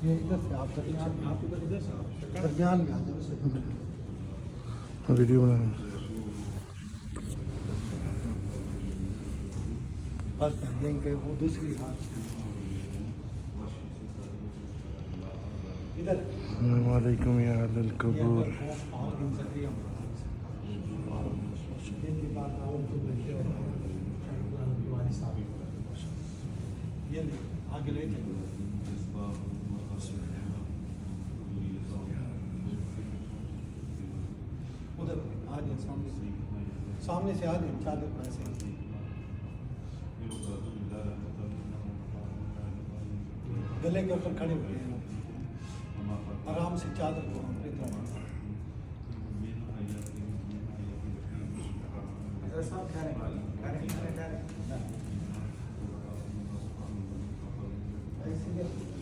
ये इधर से आप इधर से दरमियान में आ जाओ। वीडियो बना रहे हैं। बस देंगे वो दूसरी हाथ इधर वालेकुम या अहलल कबूर। ये आगे लेके उधर आ जाए सामने से आ जाए चादर पैसे गले के ऊपर खड़े हुए हैं आराम से चादर को अपनी तरफ ऐसे